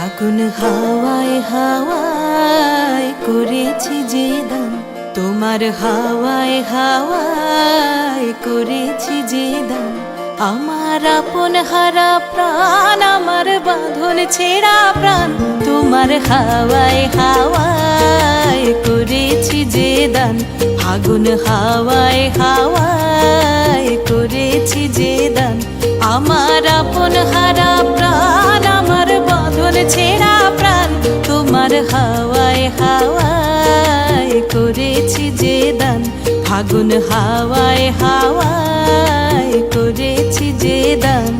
ফাগুন হাওয়ায় হাওয়ায় করেছি যে দান, তোমার হাওয়ায় হাওয়ায় করেছি যে দান। আমার আপন হারা প্রাণ, আমার বাঁধন ছেঁড়া প্রাণ, তোমার হাওয়ায় হাওয়ায় করেছি যে দান। ফাগুন হাওয়ায় হাওয়ায় করেছি যে দান। আমার আপন হারা প্রাণ, আমার বাঁধন ছেঁড়া প্রাণ, তোমার হাওয়ায় হাওয়ায় করেছি যে দান। ফাগুন হাওয়ায় হাওয়ায় করেছি যে দান।